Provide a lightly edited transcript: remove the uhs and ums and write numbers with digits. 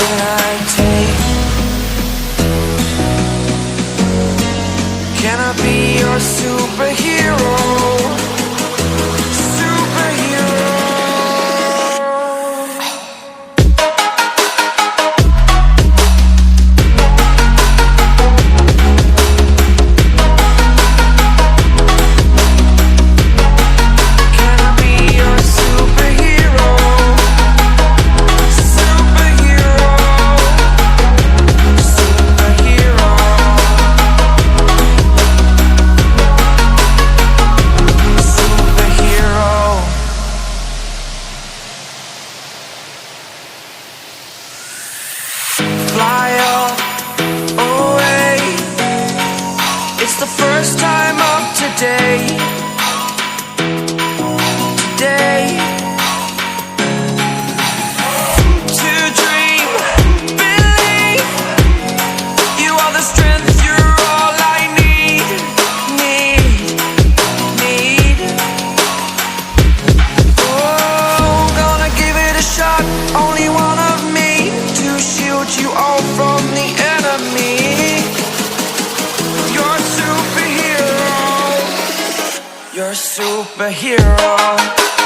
can I take? Can I be your superhero? Fly away. It's the first time of today. To dream, believe. You are the strength, you're all I need. Oh, gonna give it a shot. Only one of me to shield you all from the enemy. You're a superhero. You're a superhero.